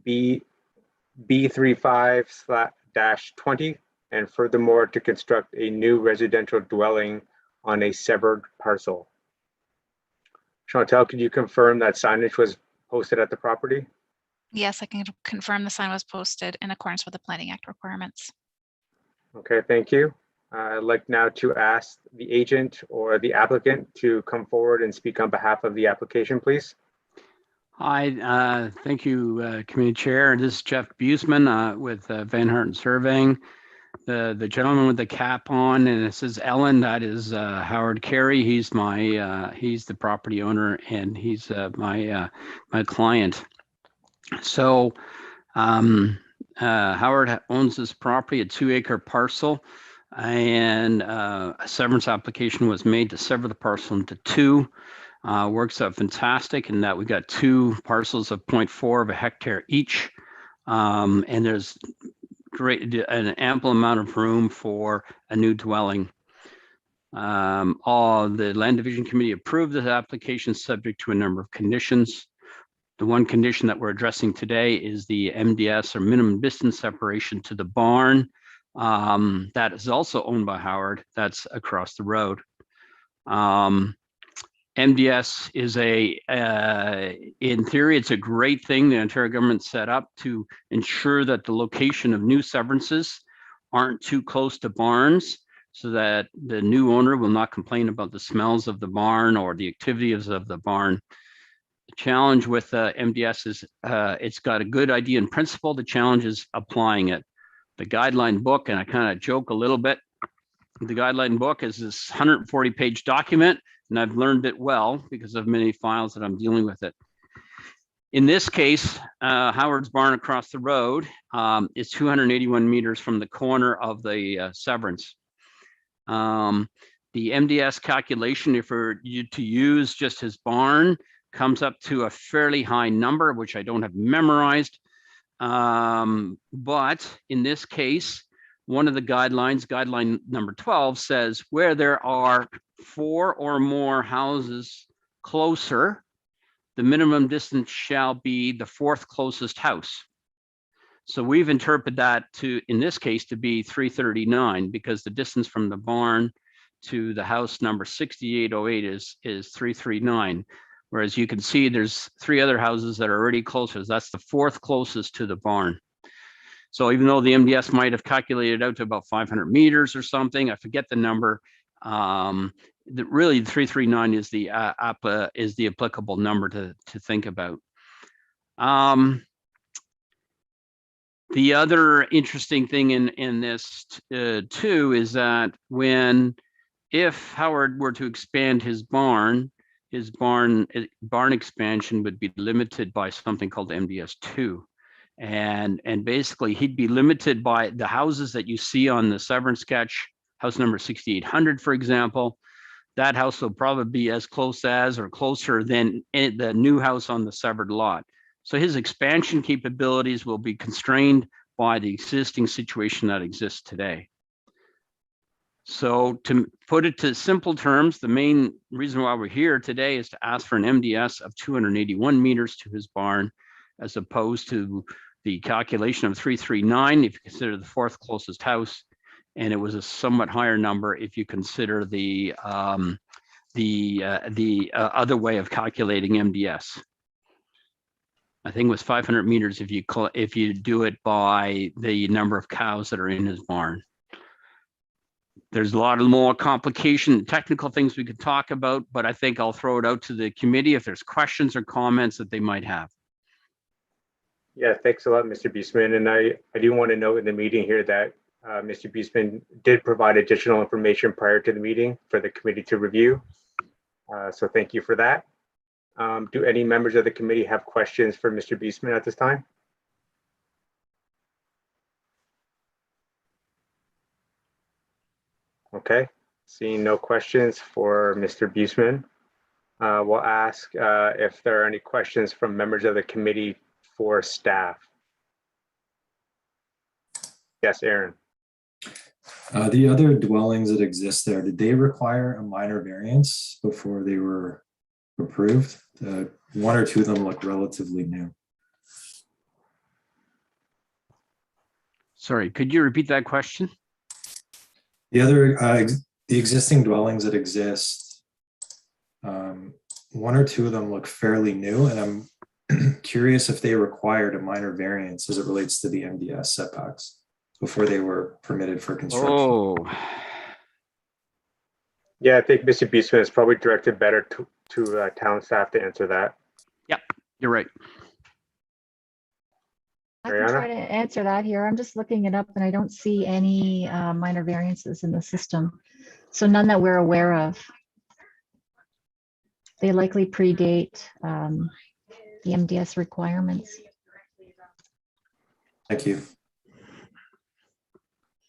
B35/20, and furthermore to construct a new residential dwelling on a severed parcel. Chantal, could you confirm that signage was posted at the property? Yes, I can confirm the sign was posted in accordance with the Planning Act requirements. Okay, thank you. I'd like now to ask the agent or the applicant to come forward and speak on behalf of the application, please. Hi, thank you, Committee Chair. This is Jeff Buseman with Van Harten Surveying. The gentleman with the cap on, and it says Ellen, that is Howard Carey. He's the property owner, and he's my client. So Howard owns this property, a 2-acre parcel, and a severance application was made to sever the parcel into 2. Works out fantastic in that we got 2 parcels of 0.4 of a hectare each, and there's an ample amount of room for a new dwelling. The Land Division Committee approved this application subject to a number of conditions. The one condition that we're addressing today is the MDS, or minimum distance separation, to the barn. That is also owned by Howard. That's across the road. MDS is in theory, it's a great thing the Ontario government set up to ensure that the location of new severances aren't too close to barns, so that the new owner will not complain about the smells of the barn or the activities of the barn. The challenge with MDS is it's got a good idea in principle. The challenge is applying it. The guideline book, and I kind of joke a little bit, the guideline book is this 140-page document, and I've learned it well because of many files that I'm dealing with it. In this case, Howard's barn across the road is 281 meters from the corner of the severance. The MDS calculation, if we're to use just his barn, comes up to a fairly high number, which I don't have memorized. But in this case, one of the guidelines, guideline number 12, says where there are 4 or more houses closer, the minimum distance shall be the 4th closest house. So we've interpreted that to, in this case, to be 339, because the distance from the barn to the house number 6808 is 339. Whereas you can see there's 3 other houses that are already closer. That's the 4th closest to the barn. So even though the MDS might have calculated out to about 500 meters or something, I forget the number, really 339 is the applicable number to think about. The other interesting thing in this too is that if Howard were to expand his barn expansion would be limited by something called MDS 2. And basically he'd be limited by the houses that you see on the severance sketch, house number 6800, for example. That house will probably be as close as or closer than the new house on the severed lot. So his expansion capabilities will be constrained by the existing situation that exists today. So to put it to simple terms, the main reason why we're here today is to ask for an MDS of 281 meters to his barn, as opposed to the calculation of 339 if you consider the 4th closest house, and it was a somewhat higher number if you consider the other way of calculating MDS. I think it was 500 meters if you do it by the number of cows that are in his barn. There's a lot of more complication, technical things we could talk about, but I think I'll throw it out to the committee if there's questions or comments that they might have. Yeah, thanks a lot, Mr. Buseman. And I do want to note in the meeting here that Mr. Buseman did provide additional information prior to the meeting for the committee to review. So thank you for that. Do any members of the committee have questions for Mr. Buseman at this time? Okay, seeing no questions for Mr. Buseman, we'll ask if there are any questions from members of the committee for staff. Yes, Aaron. The other dwellings that exist there, did they require a minor variance before they were approved? 1 or 2 of them look relatively new. Sorry, could you repeat that question? The other, the existing dwellings that exist, one or two of them look fairly new, and I'm curious if they required a minor variance as it relates to the MDS setbacks before they were permitted for construction. Oh, Yeah, I think Mr. Beesman is probably directed better to town staff to answer that. you're right. I can Mariana? try to answer that here. I'm just looking it up and I don't see any minor variances in the system. So none that we're aware of. They likely predate the MDS requirements. Thank you.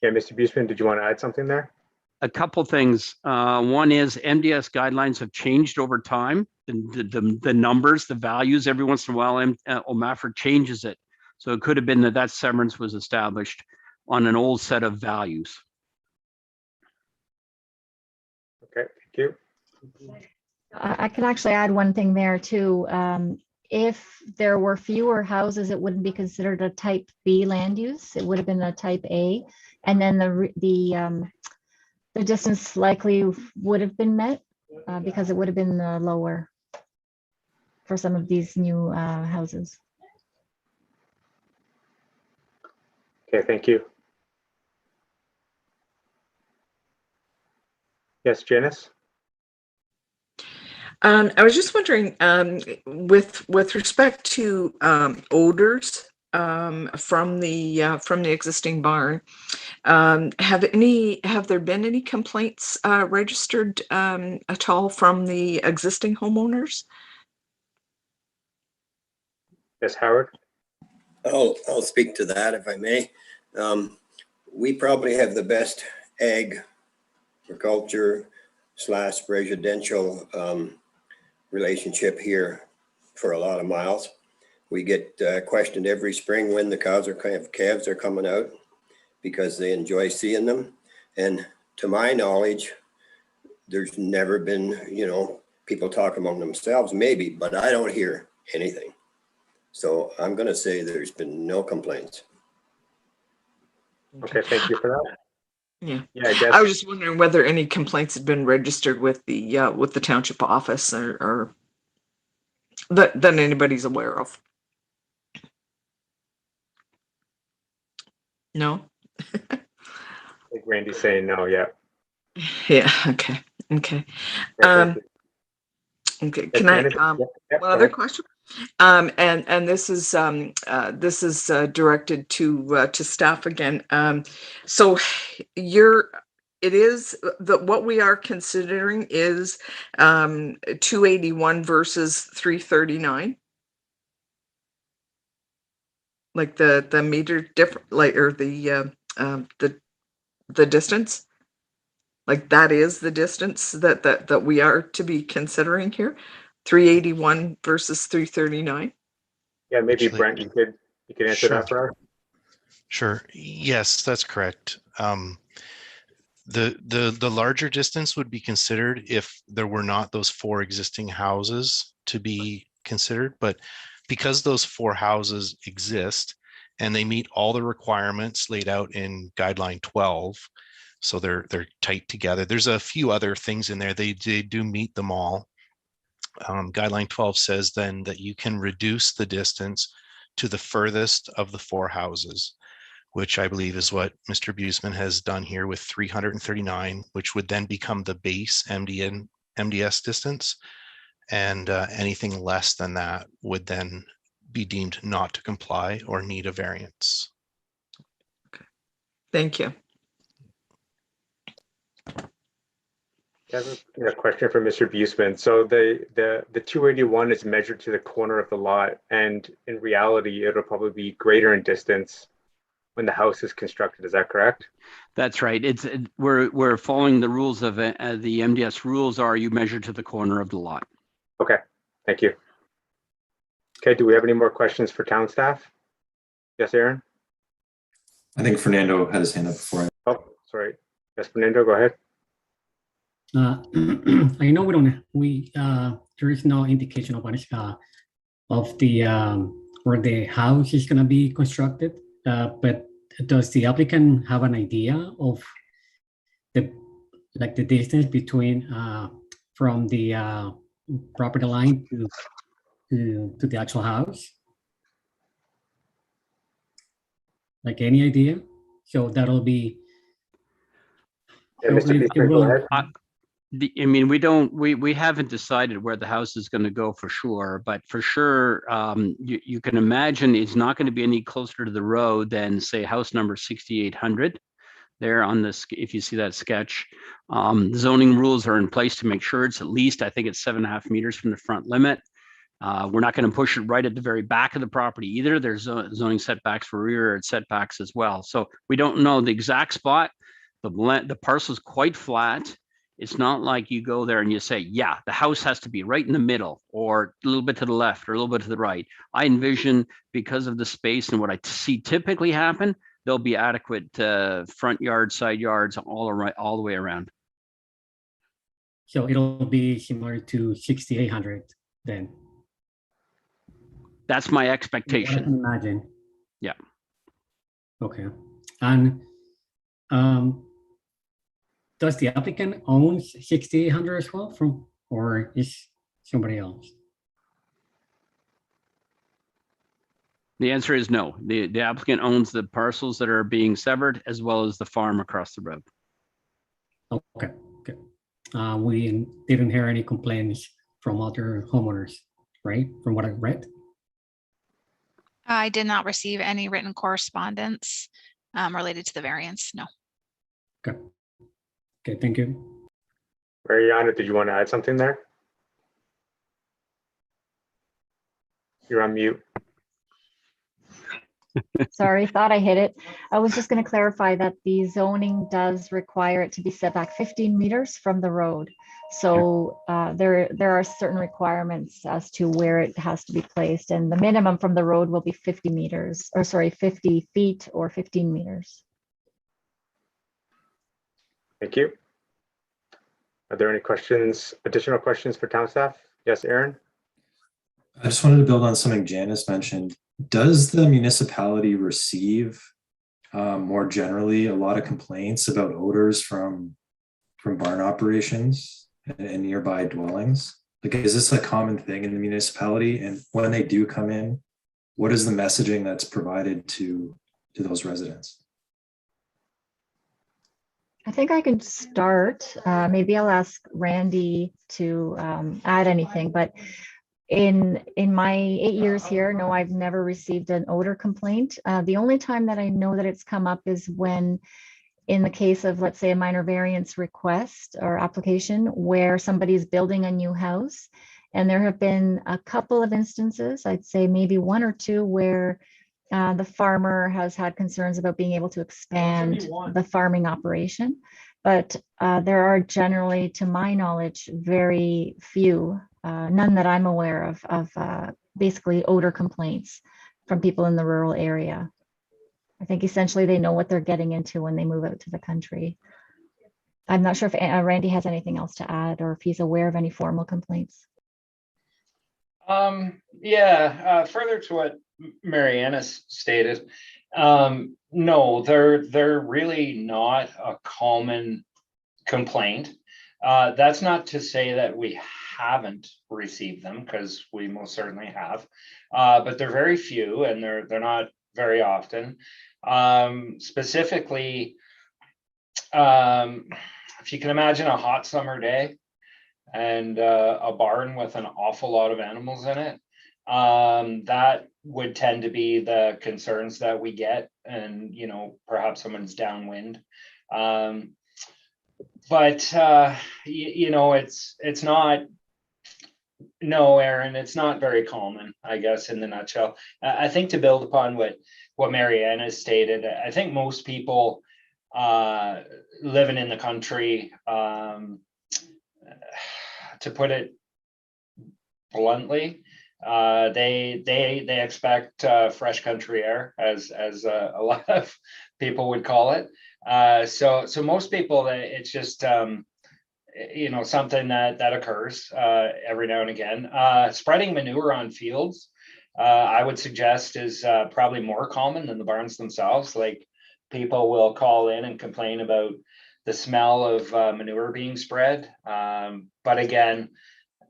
Yeah, Mr. Beesman, did you want to add something there? A couple things. One is MDS guidelines have changed over time. The numbers, the values, every once in a while, OMAFR changes it. So it could have been that severance was established on an old set of values. Okay, thank you. I can actually add one thing there too. If there were fewer houses, it wouldn't be considered a type B land use. It would have been a type A. And then the distance likely would have been met because it would have been lower for some of these new houses. Okay, thank you. Yes, Janice? I was just wondering, with respect to odors from the existing barn, have there been any complaints registered at all from the existing homeowners? Yes, Howard? I'll speak to that if I may. We probably have the best agriculture / residential relationship here for a lot of miles. We get questioned every spring when the calves are coming out because they enjoy seeing them. And to my knowledge, there's never been, people talk among themselves maybe, but I don't hear anything. So I'm going to say there's been no complaints. Okay, thank you for that. Yeah. Yeah, I guess. I was just wondering whether any complaints had been registered with the township office or that anybody's aware of. No? I think Randy's saying no, yeah. Yeah, okay. Yeah, Um, thank you. Okay, can I, Janice? Yeah, one go other ahead. question? And this is directed to staff again. So what we are considering is 281 versus 339. Like the meter different, like, or the distance. Like that is the distance that we are to be considering here. 381 versus 339. Yeah, maybe Actually, Brent, you could answer that for us. Sure. Yes, that's correct. The larger distance would be considered if there were not those 4 existing houses to be considered, but because those 4 houses exist and they meet all the requirements laid out in guideline 12, so they're tight together. There's a few other things in there. They do meet them all. Guideline 12 says then that you can reduce the distance to the furthest of the 4 houses, which I believe is what Mr. Buseman has done here with 339, which would then become the base MDS distance. And anything less than that would then be deemed not to comply or need a variance. Okay. Thank you. I have a question for Mr. Buseman. So the 281 is measured to the corner of the lot, and in reality, it'll probably be greater in distance when the house is constructed. Is that correct? That's right. We're following the rules of the MDS rules. Are you measure to the corner of the lot? Okay, thank you. Okay, do we have any more questions for town staff? Yes, Aaron? I think Fernando had his hand up before. Oh, sorry. Yes, Fernando, go ahead. I know there is no indication of the where the house is going to be constructed, but does the applicant have an idea of the distance between from the property line to the actual house? Like any idea? So that'll be. Yeah, so Mr. it Beekman, go will- ahead. I mean, we haven't decided where the house is going to go for sure, but for sure, you can imagine it's not going to be any closer to the road than, say, house number 6800 there on this. If you see that sketch, zoning rules are in place to make sure it's at least, I think it's 7.5 meters from the front limit. We're not going to push it right at the very back of the property either. There's zoning setbacks for rear yard setbacks as well. So we don't know the exact spot. The parcel's quite flat. It's not like you go there and you say, yeah, the house has to be right in the middle or a little bit to the left or a little bit to the right. I envision, because of the space and what I see typically happen, there'll be adequate front yards, side yards, all the way around. So it'll be similar to 6800 then. That's my I expectation. can imagine. Yeah. Okay. And does the applicant own 6800 as well or is somebody else? The answer is no. The applicant owns the parcels that are being severed as well as the farm across the road. Okay. We didn't hear any complaints from other homeowners, right? From what I read. I did not receive any written correspondence related to the variance, no. Okay, thank you. Mariana, did you want to add something there? You're on mute. Sorry, thought I hit it. I was just going to clarify that the zoning does require it to be set back 15 meters from the road. So there are certain requirements as to where it has to be placed, and the minimum from the road will be 50 meters, or sorry, 50 feet or 15 meters. Thank you. Are there any questions, additional questions for town staff? Yes, Aaron? I just wanted to build on something Janice mentioned. Does the municipality receive more generally a lot of complaints about odors from barn operations and nearby dwellings? Like, is this a common thing in the municipality? And when they do come in, what is the messaging that's provided to those residents? I think I can start. Maybe I'll ask Randy to add anything, but in my 8 years here, no, I've never received an odor complaint. The only time that I know that it's come up is when, in the case of, let's say, a minor variance request or application where somebody's building a new house. And there have been a couple of instances, I'd say maybe one or two, where the farmer has had concerns about being able to expand the farming operation. But there are generally, to my knowledge, very few, none that I'm aware of basically odor complaints from people in the rural area. I think essentially they know what they're getting into when they move out to the country. I'm not sure if Randy has anything else to add or if he's aware of any formal complaints. Further to what Mariana stated, no, they're really not a common complaint. That's not to say that we haven't received them, because we most certainly have, but they're very few and they're not very often. Specifically, if you can imagine a hot summer day and a barn with an awful lot of animals in it, that would tend to be the concerns that we get, and perhaps someone's downwind. But it's not, no, Aaron, it's not very common, I guess, in the nutshell. I think to build upon what Mariana stated, I think most people living in the country, to put it bluntly, they expect fresh country air, as a lot of people would call it. So most people, it's just something that occurs every now and again. Spreading manure on fields, I would suggest, is probably more common than the barns themselves. Like people will call in and complain about the smell of manure being spread. But again,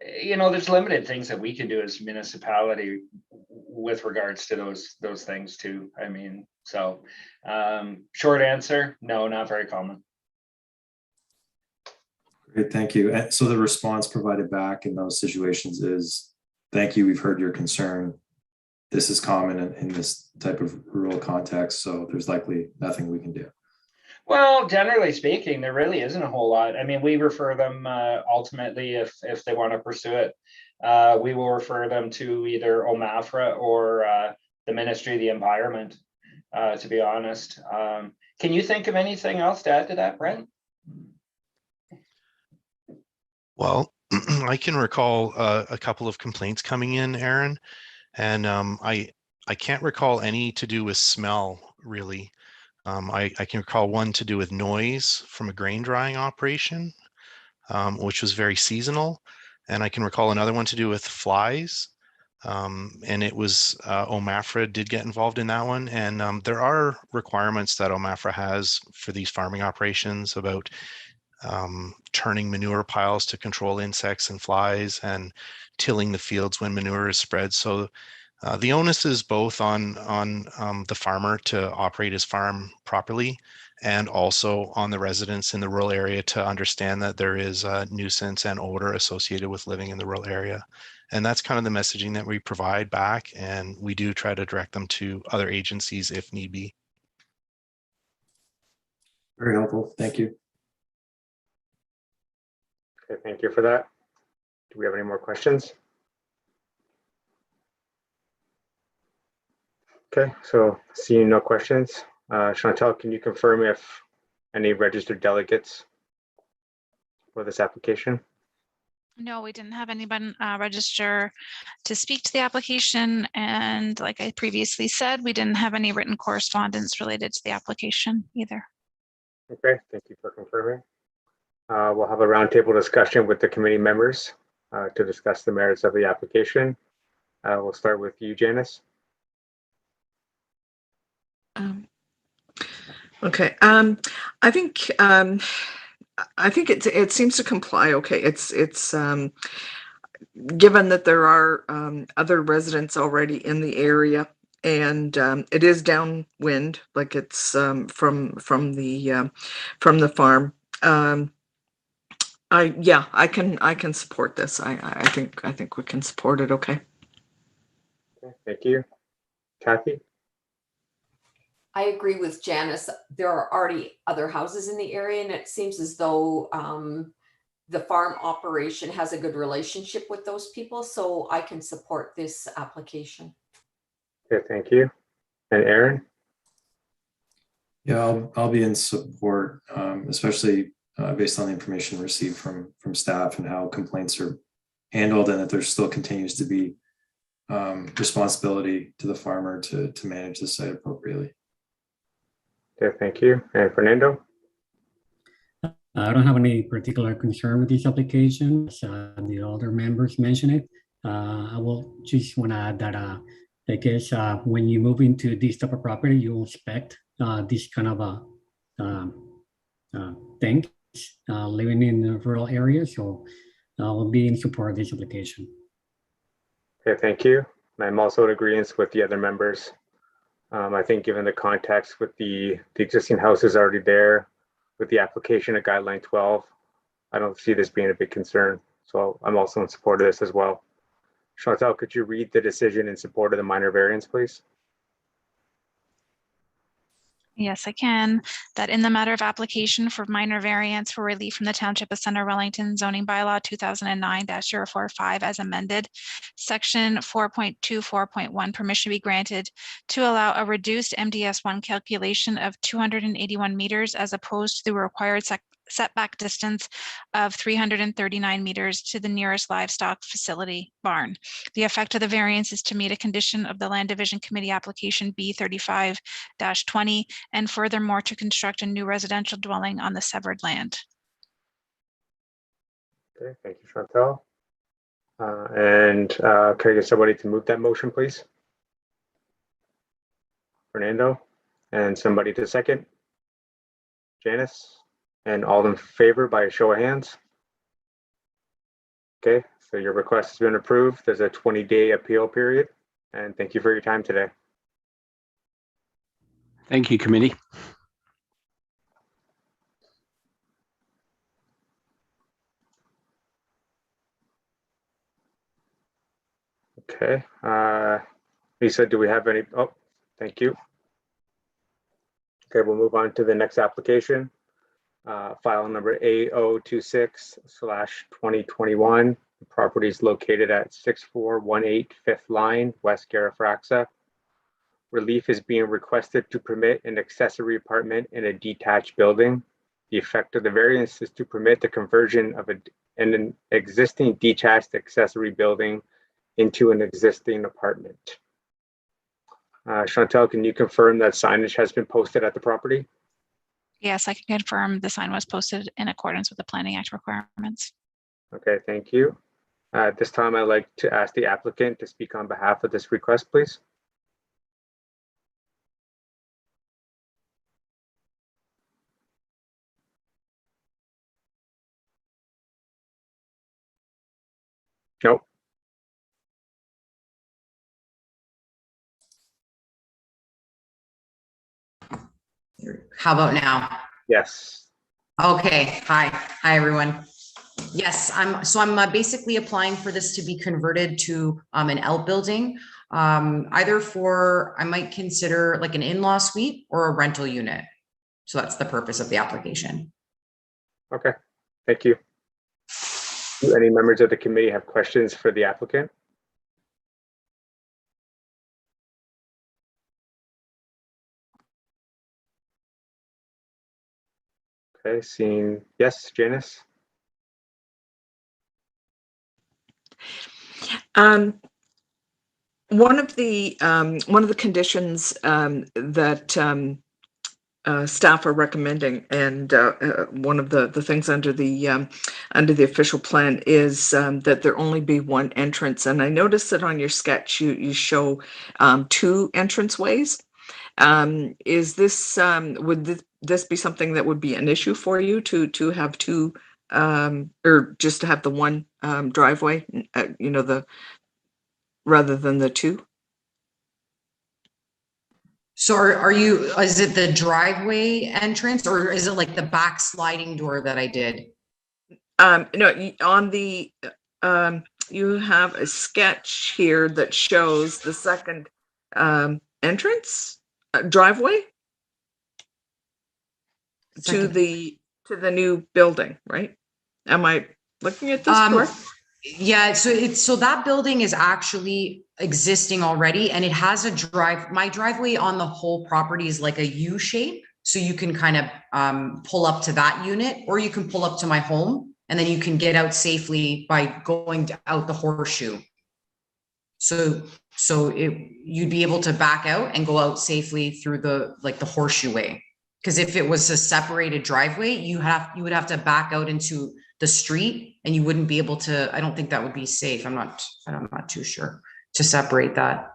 there's limited things that we can do as municipality with regards to those things too. I mean, so short answer, no, not very common. Great, thank you. And so the response provided back in those situations is, thank you, we've heard your concern. This is common in this type of rural context, so there's likely nothing we can do. Well, generally speaking, there really isn't a whole lot. I mean, we refer them ultimately if they want to pursue it. We will refer them to either OMAFRA or the Ministry of the Environment, to be honest. Can you think of anything else to add to that, Brent? Well, I can recall a couple of complaints coming in, Aaron, and I can't recall any to do with smell, really. I can recall one to do with noise from a grain drying operation, which was very seasonal. And I can recall another one to do with flies. And it was OMAFRA did get involved in that one. And there are requirements that OMAFRA has for these farming operations about turning manure piles to control insects and flies and tilling the fields when manure is spread. So the onus is both on the farmer to operate his farm properly and also on the residents in the rural area to understand that there is a nuisance and odor associated with living in the rural area. And that's kind of the messaging that we provide back, and we do try to direct them to other agencies if need be. Very helpful, thank you. Okay, thank you for that. Do we have any more questions? Okay, so seeing no questions, Chantal, can you confirm if any registered delegates for this application? No, we didn't have anyone register to speak to the application. And like I previously said, we didn't have any written correspondence related to the application either. Okay, thank you for confirming. We'll have a roundtable discussion with the committee members to discuss the merits of the application. We'll start with you, Janice. Okay. I think it seems to comply. Okay. It's given that there are other residents already in the area, and it is downwind, like it's from the farm. I can support this. I think we can support it. Okay. Okay, thank you. Kathy? I agree with Janice. There are already other houses in the area, and it seems as though the farm operation has a good relationship with those people, so I can support this application. Okay, thank you. And Aaron? Yeah, I'll be in support, especially based on the information received from staff and how complaints are handled, and that there still continues to be responsibility to the farmer to manage the site appropriately. Okay, thank you. And Fernando? I don't have any particular concern with this application. As the other members mentioned it. I will just want to add that I guess when you move into this type of property, you expect this kind of things living in the rural areas. So I will be in support of this application. Okay, thank you. I'm also in agreement with the other members. I think given the context with the existing houses already there, with the application of guideline 12, I don't see this being a big concern. So I'm also in support of this as well. Chantal, could you read the decision in support of the minor variance, please? Yes, I can. That in the matter of application for minor variance for relief from the Township of Center Wellington zoning bylaw 2009-045 as amended, section 4.24.1 permission be granted to allow a reduced MDS I calculation of 281 meters as opposed to the required setback distance of 339 meters to the nearest livestock facility barn. The effect of the variance is to meet a condition of the Land Division Committee application B35-20 and furthermore to construct a new residential dwelling on the severed land. Okay, thank you, Chantal. Can I get somebody to move that motion, please? Fernando? And somebody to second? Janice? And all in favor by a show of hands? Okay, so your request has been approved. There's a 20-day appeal period. And thank you for your time today. Thank you, committee. Okay, Lisa, do we have any? Oh, thank you. Okay, we'll move on to the next application. File number A026/2021. The property is located at 6418 Fifth Line, West Garafraxa. Relief is being requested to permit an accessory apartment in a detached building. The effect of the variance is to permit the conversion of an existing detached accessory building into an existing apartment. Chantel, can you confirm that signage has been posted at the property? Yes, I can confirm the sign was posted in accordance with the Planning Act requirements. Okay, thank you. At this time, I'd like to ask the applicant to speak on behalf of this request, please. Nope. How about now? Yes. Okay, hi everyone. Yes, I'm basically applying for this to be converted to an outbuilding, either for, I might consider like an in-law suite or a rental unit. So that's the purpose of the application. Okay, thank you. Do any members of the committee have questions for the applicant? Okay, seeing, yes, Janice? One of the conditions that staff are recommending, and one of the things under the official plan is that there only be one entrance. And I noticed that on your sketch you show two entranceways. Is this would this be something that would be an issue for you to have two, or just to have the one driveway, you know, rather than the two? So is it the driveway entrance or is it like the back sliding door that I did? No, on the, you have a sketch here that shows the second entrance driveway to the new building, right? Am I looking at this correct? Yeah, so that building is actually existing already, and it has my driveway on the whole property is like a U shape. So you can kind of pull up to that unit, or you can pull up to my home, and then you can get out safely by going out the horseshoe. So you'd be able to back out and go out safely through the horseshoe way. Because if it was a separated driveway, you would have to back out into the street, and you wouldn't be able to. I don't think that would be safe. I'm not too sure to separate that.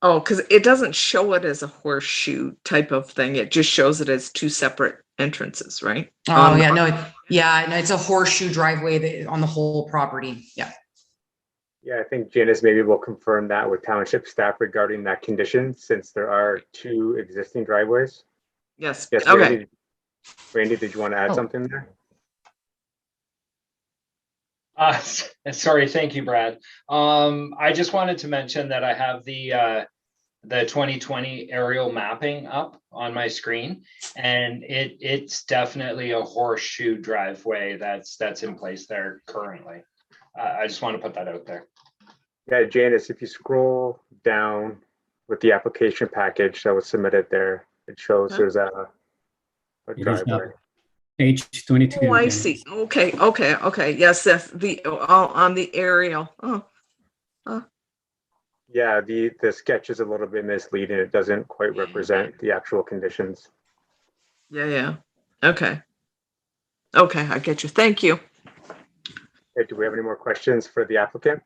Oh, because it doesn't show it as a horseshoe type of thing. It just shows it as two separate entrances, right? Oh, yeah, no, it's a horseshoe driveway on the whole property. Yeah. Yeah, I think Janice maybe will confirm that with township staff regarding that condition, since there are two existing driveways. Yes. Yes. Okay. Randy, did you want to add something there? Sorry, thank you, Brad. I just wanted to mention that I have the 2020 aerial mapping up on my screen, and it's definitely a horseshoe driveway that's in place there currently. I just want to put that out there. Yeah, Janice, if you scroll down with the application package that was submitted there, it shows there's a driveway. Page 22. Oh, I see. Okay. Yes, that's on the aerial. Yeah, the sketch is a little bit misleading. It doesn't quite represent the actual conditions. Yeah. Okay, I get you. Thank you. Okay, do we have any more questions for the applicant?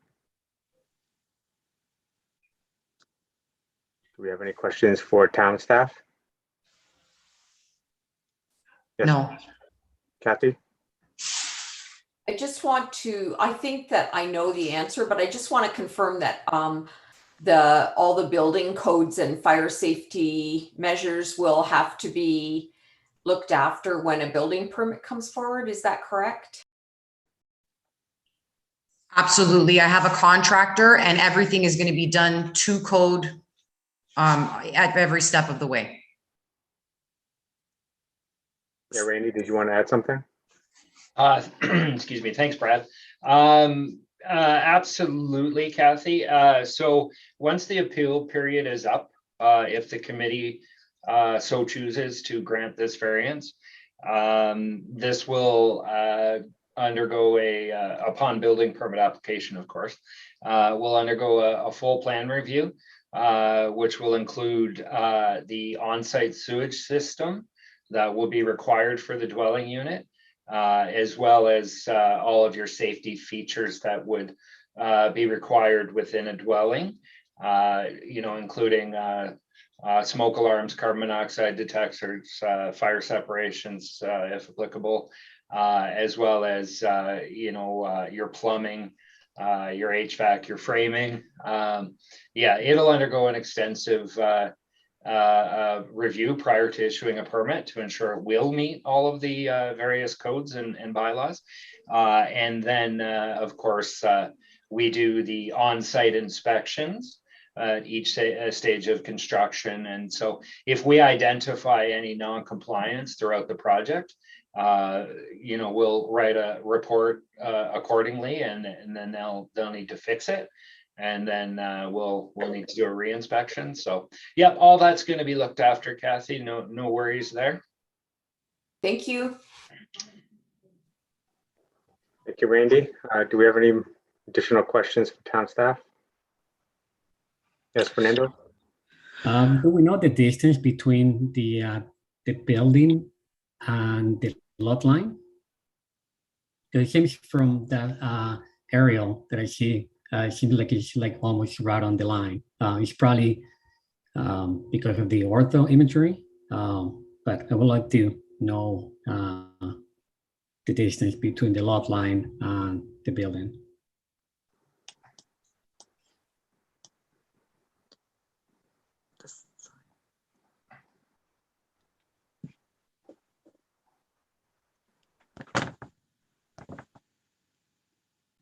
Do we have any questions for town staff? Yes, No. Kathy? I just want to, I think that I know the answer, but I just want to confirm that all the building codes and fire safety measures will have to be looked after when a building permit comes forward. Is that correct? Absolutely. I have a contractor and everything is going to be done to code at every step of the way. Yeah, Randy, did you want to add something? Excuse me. Thanks, Brad. Absolutely, Kathy. So once the appeal period is up, if the committee so chooses to grant this variance, this will undergo upon building permit application, of course, will undergo a full plan review, which will include the on-site sewage system that will be required for the dwelling unit, as well as all of your safety features that would be required within a dwelling, including smoke alarms, carbon monoxide detectors, fire separations, if applicable, as well as, your plumbing, your HVAC, your framing. It'll undergo an extensive review prior to issuing a permit to ensure it will meet all of the various codes and bylaws. And then, of course, we do the on-site inspections at each stage of construction. And so if we identify any non-compliance throughout the project, we'll write a report accordingly, and then they'll need to fix it. And then we'll need to do a re-inspection. So, yeah, all that's going to be looked after, Kathy. No worries there. Thank you. Thank you, Randy. Do we have any additional questions for town staff? Yes, Fernando? Do we know the distance between the building and the lot line? It seems from the aerial that I see, it seems like it's like almost right on the line. It's probably because of the ortho imagery, but I would like to know the distance between the lot line and the building.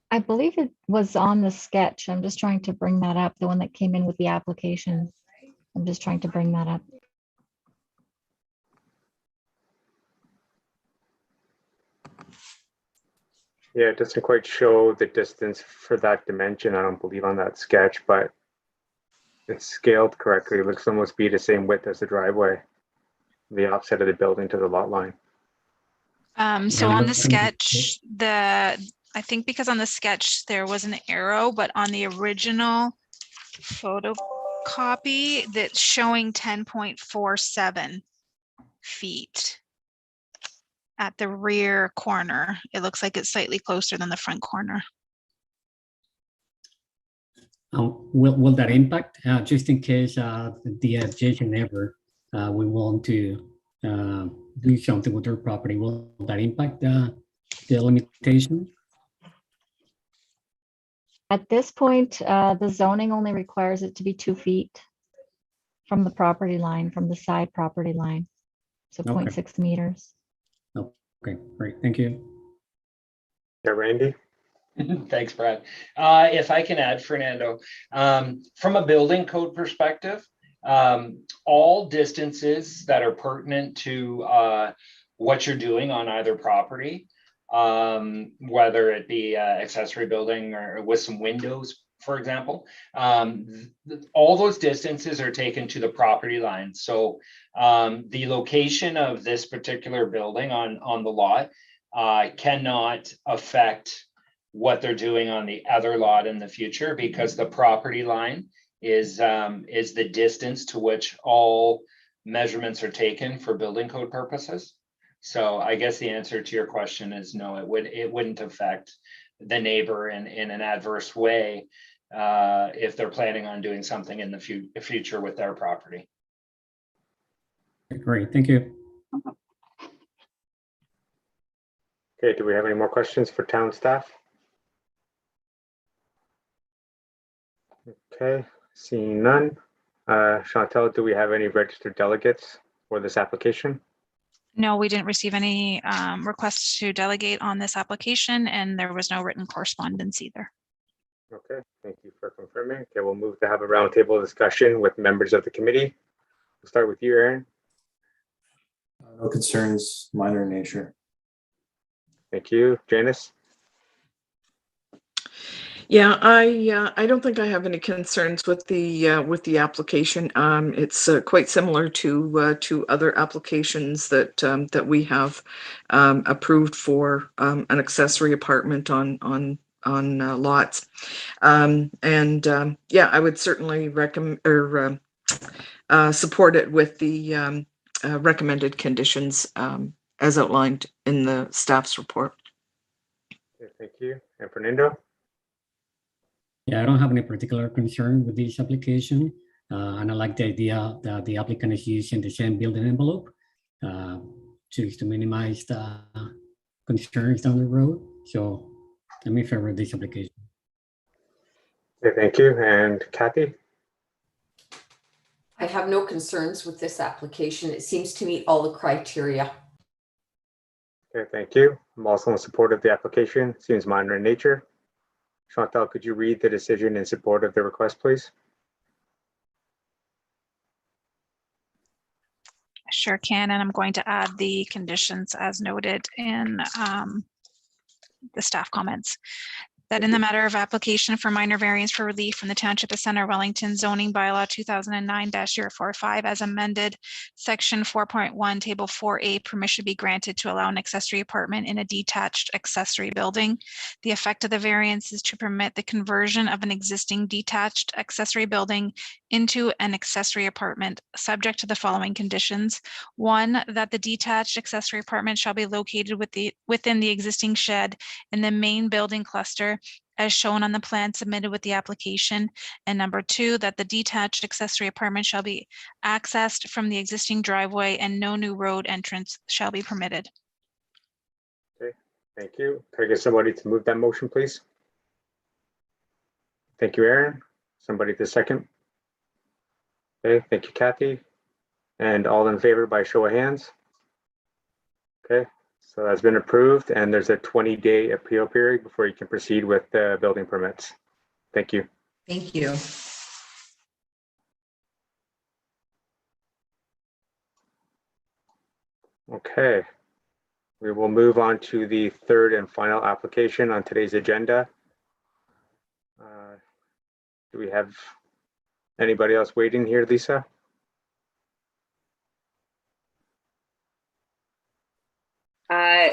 I believe it was on the sketch. I'm just trying to bring that up, the one that came in with the application. I'm just trying to bring that up. Yeah, it doesn't quite show the distance for that dimension, I don't believe, on that sketch, but it's scaled correctly. It looks to almost be the same width as the driveway, the offset of the building to the lot line. So on the sketch, I think because on the sketch there was an arrow, but on the original photocopy that's showing 10.47 feet at the rear corner. It looks like it's slightly closer than the front corner. Will that impact, just in case the adjacent neighbor we want to do something with their property, will that impact the limitation? At this point, the zoning only requires it to be 2 feet from the property line, from the side property line. So Okay. 0.6 meters. Okay, great, thank you. Yeah, Randy? Thanks, Brad. If I can add, Fernando, from a building code perspective, all distances that are pertinent to what you're doing on either property, whether it be accessory building or with some windows, for example, all those distances are taken to the property line. So the location of this particular building on the lot cannot affect what they're doing on the other lot in the future, because the property line is the distance to which all measurements are taken for building code purposes. So I guess the answer to your question is no, it wouldn't affect the neighbor in an adverse way. if they're planning on doing something in the future with their property. Great, thank you. Okay, do we have any more questions for town staff? Okay, seeing none. Chantel, do we have any registered delegates for this application? No, we didn't receive any requests to delegate on this application, and there was no written correspondence either. Okay, thank you for confirming. Okay, we'll move to have a roundtable discussion with members of the committee. We'll start with you, Aaron. No concerns, minor in nature. Thank you. Janice? Yeah, I don't think I have any concerns with the application. It's quite similar to other applications that we have approved for an accessory apartment on lots. Yeah, I would certainly recommend or support it with the recommended conditions as outlined in the staff's report. Okay, thank you. And Fernando? Yeah, I don't have any particular concern with this application. And I like the idea that the applicant is using the same building envelope to minimize the concerns down the road. So I'm in favor of this application. Okay, thank you. And Kathy? I have no concerns with this application. It seems to meet all the criteria. Okay, thank you. I'm also in support of the application. Seems minor in nature. Chantal, could you read the decision in support of the request, please? Sure can, and I'm going to add the conditions as noted in the staff comments. That in the matter of application for minor variance for relief from the Township of Center Wellington zoning bylaw 2009-045 as amended, section 4.1, table 4A, permission be granted to allow an accessory apartment in a detached accessory building. The effect of the variance is to permit the conversion of an existing detached accessory building into an accessory apartment, subject to the following conditions. One, that the detached accessory apartment shall be located within the existing shed in the main building cluster as shown on the plan submitted with the application. And number two, that the detached accessory apartment shall be accessed from the existing driveway and no new road entrance shall be permitted. Okay, thank you. Can I get somebody to move that motion, please? Thank you, Aaron. Somebody to second. Okay, thank you, Kathy. And all in favor by show of hands. Okay, so that's been approved, and there's a 20-day appeal period before you can proceed with the building permits. Thank you. Thank you. Okay, we will move on to the third and final application on today's agenda. Do we have anybody else waiting here, Lisa?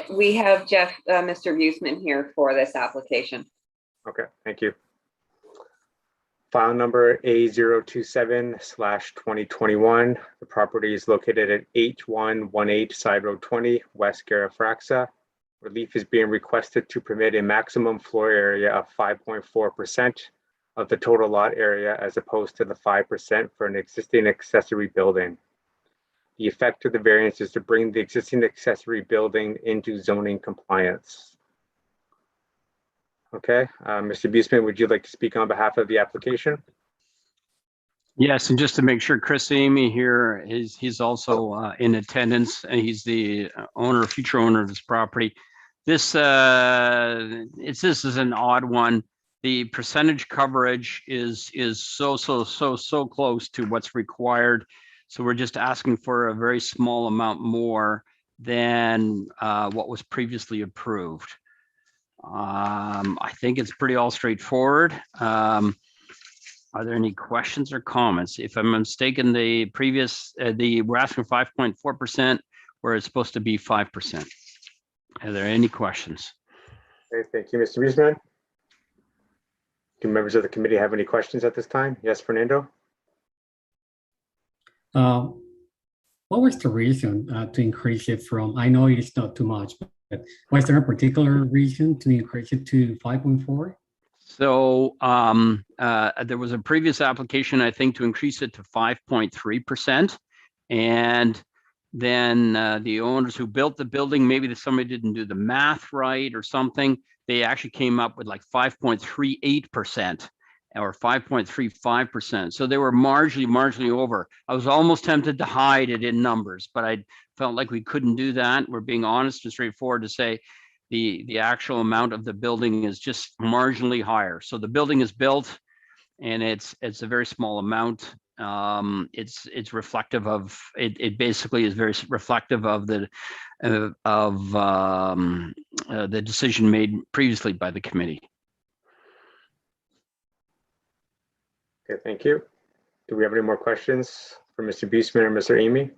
We have Mr. Buseman here for this application. Okay, thank you. File number A027/2021. The property is located at 8118 Sideroad 20, West Garafraxa. Relief is being requested to permit a maximum floor area of 5.4% of the total lot area as opposed to the 5% for an existing accessory building. The effect of the variance is to bring the existing accessory building into zoning compliance. Okay, Mr. Buseman, would you like to speak on behalf of the application? Yes, and just to make sure, Chris Amy here, he's also in attendance, and he's the future owner of this property. This is an odd one. The percentage coverage is so close to what's required. So we're just asking for a very small amount more than what was previously approved. I think it's pretty all straightforward. Are there any questions or comments? If I'm mistaken, the previous, we're asking 5.4% where it's supposed to be 5%. Are there any questions? Okay, thank you, Mr. Buseman. Do members of the committee have any questions at this time? Yes, Fernando? What was the reason to increase it from, I know it's not too much, but was there a particular reason to increase it to 5.4? So there was a previous application, I think, to increase it to 5.3%. And then the owners who built the building, maybe somebody didn't do the math right or something. They actually came up with like 5.38% or 5.35%. So they were marginally over. I was almost tempted to hide it in numbers, but I felt like we couldn't do that. We're being honest and straightforward to say the actual amount of the building is just marginally higher. So the building is built and it's a very small amount. It's reflective of it basically is very reflective of the decision made previously by the committee. Okay, thank you. Do we have any more questions for Mr. Buseman or Mr. Amy?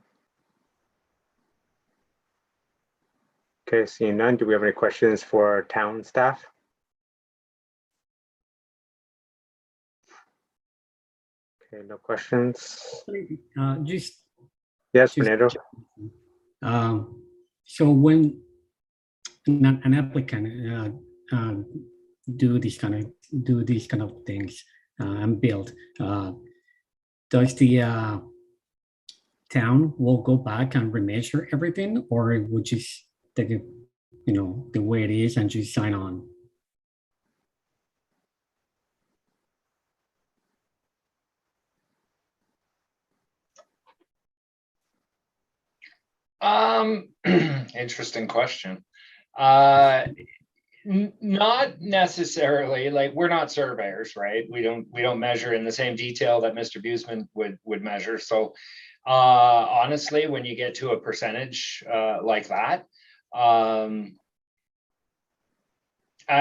Okay, seeing none, do we have any questions for town staff? Okay, no questions. Yes, Fernando. So when an applicant do these kind of things and build, does the town will go back and remeasure everything, or it would just take it, the way it is and just sign on? Interesting question. Not necessarily. Like, we're not surveyors, right? We don't measure in the same detail that Mr. Buseman would measure. So honestly, when you get to a percentage like that, I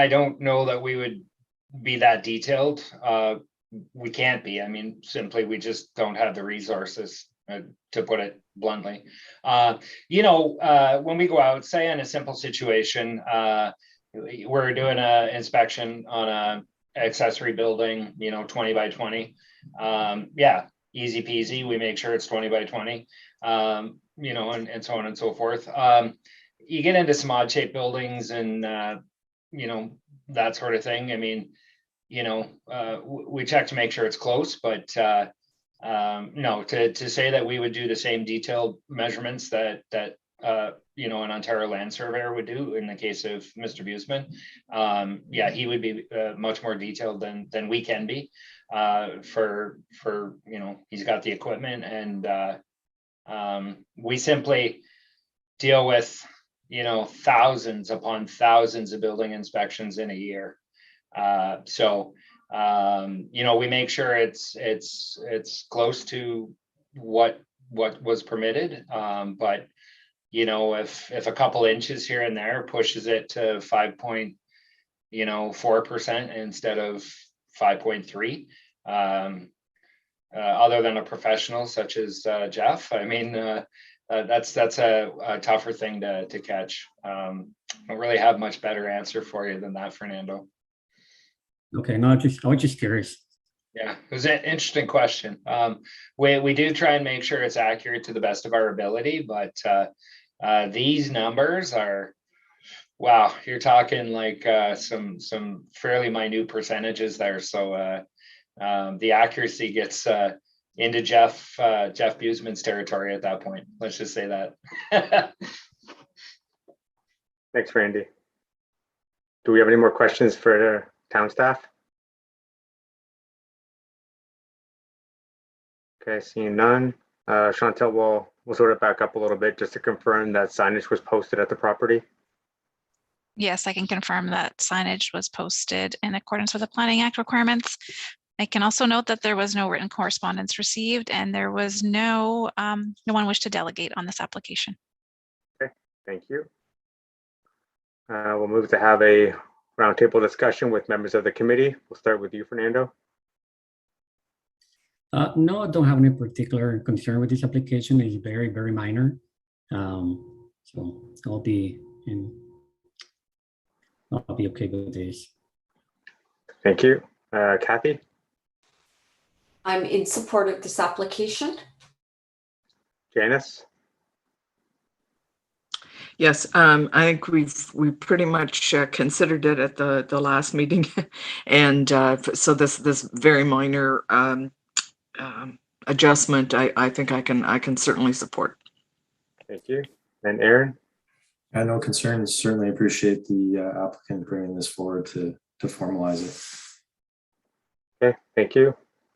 don't know that we would be that detailed. We can't be. I mean, simply we just don't have the resources, to put it bluntly. When we go out, say in a simple situation, we're doing an inspection on a accessory building, 20 by 20. Yeah, easy peasy. We make sure it's 20 by 20, and so on and so forth. You get into some odd shaped buildings and, that sort of thing. I mean, we check to make sure it's close, but no, to say that we would do the same detailed measurements that an Ontario land surveyor would do in the case of Mr. Buseman, yeah, he would be much more detailed than we can be. For he's got the equipment, and we simply deal with thousands upon thousands of building inspections in a year. We make sure it's close to what was permitted. But if a couple inches here and there pushes it to 5.4% instead of 5.3, other than a professional such as Jeff, I mean, that's a tougher thing to catch. I don't really have much better answer for you than that, Fernando. Okay, no, I was just curious. Yeah, it was an interesting question. We do try and make sure it's accurate to the best of our ability, but these numbers are, wow, you're talking like some fairly minute percentages there. So the accuracy gets into Jeff Buseman's territory at that point. Let's just say that. Thanks, Randy. Do we have any more questions for town staff? Okay, seeing none. Chantel, we'll sort it back up a little bit just to confirm that signage was posted at the property. Yes, I can confirm that signage was posted in accordance with the Planning Act requirements. I can also note that there was no written correspondence received, and there was no one wished to delegate on this application. Okay, thank you. We'll move to have a roundtable discussion with members of the committee. We'll start with you, Fernando. No, I don't have any particular concern with this application. It's very, very minor. So I'll be okay with this. Thank you. Kathy? I'm in support of this application. Janice? Yes, I think we pretty much considered it at the last meeting, and so this very minor adjustment, I think I can certainly support. Thank you. And Aaron? No concerns. Certainly appreciate the applicant bringing this forward to formalize it. Okay, thank you.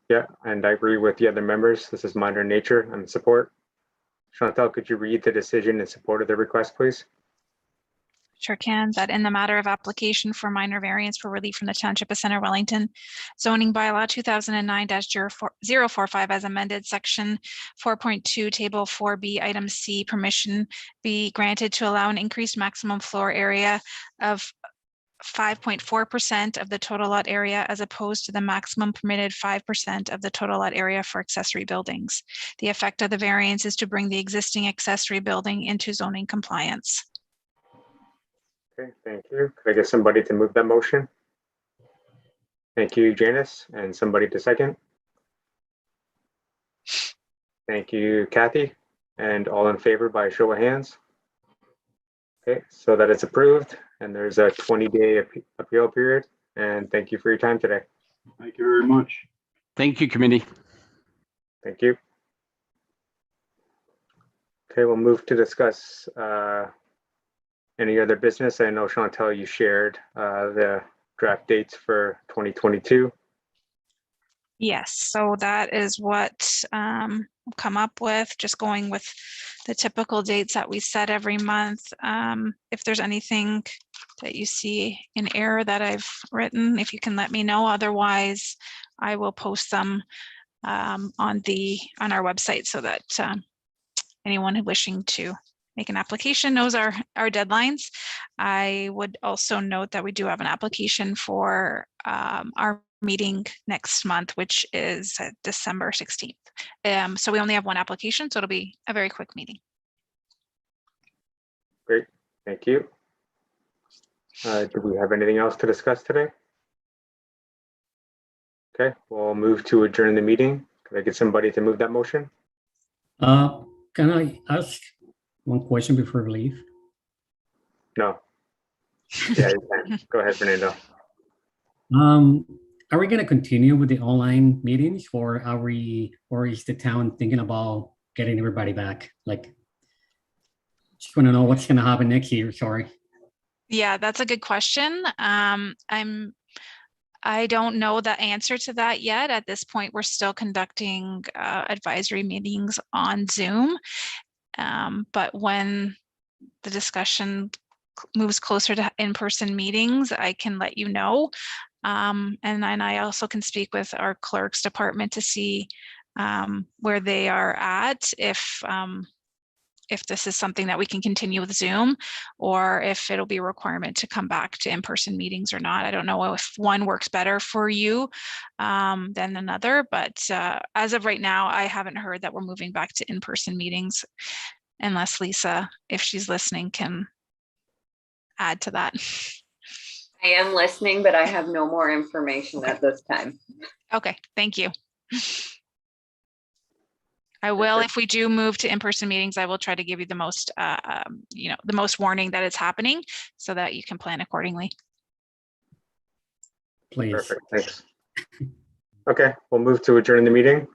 Yeah, and I agree with the other members. This is minor in nature and support. Chantal, could you read the decision in support of the request, please? Sure can. That in the matter of application for minor variance for relief from the Township of Center Wellington zoning bylaw 2009-045 as amended, section 4.2, table 4B, item C, permission be granted to allow an increased maximum floor area of 5.4% of the total lot area as opposed to the maximum permitted 5% of the total lot area for accessory buildings. The effect of the variance is to bring the existing accessory building into zoning compliance. Okay, thank you. Could I get somebody to move that motion? Thank you, Janice, and somebody to second. Thank you, Kathy, and all in favor by a show of hands. Okay, so that is approved, and there's a 20-day appeal period, and thank you for your time today. Thank you very much. Thank you, committee. Thank you. Okay, we'll move to discuss any other business. I know, Chantal, you shared the draft dates for 2022. Yes, so that is what we'll come up with, just going with the typical dates that we set every month. If there's anything that you see in error that I've written, if you can let me know. Otherwise, I will post them on our website so that anyone who wishing to make an application knows our deadlines. I would also note that we do have an application for our meeting next month, which is December 16th. So we only have one application, so it'll be a very quick meeting. Great, thank you. Do we have anything else to discuss today? Okay, we'll move to adjourn the meeting. Could I get somebody to move that motion? Can I ask one question before we leave? No. Yeah, you can. Go ahead, Fernando. Are we going to continue with the online meetings, or is the town thinking about getting everybody back? Like, just want to know what's going to happen next year. Sorry. Yeah, that's a good question. I don't know the answer to that yet. At this point, we're still conducting advisory meetings on Zoom. But when the discussion moves closer to in-person meetings, I can let you know. And then I also can speak with our clerks department to see where they are at, if this is something that we can continue with Zoom, or if it'll be a requirement to come back to in-person meetings or not. I don't know if one works better for you than another, but as of right now, I haven't heard that we're moving back to in-person meetings, unless Lisa, if she's listening, can add to that. I am listening, but I have no more information at this time. Okay, thank you. I will, if we do move to in-person meetings, I will try to give you the most, the most warning that it's happening so that you can plan accordingly. Please. Perfect, thanks. Okay, we'll move to adjourn the meeting.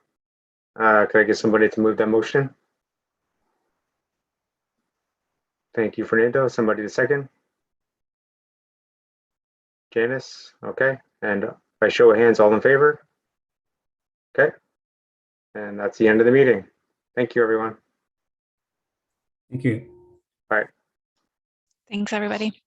Could I get somebody to move that motion? Thank you, Fernando. Somebody to second? Janice, okay. And by show of hands, all in favor? Okay. And that's the end of the meeting. Thank you, everyone. Thank you. Bye. Thanks, everybody.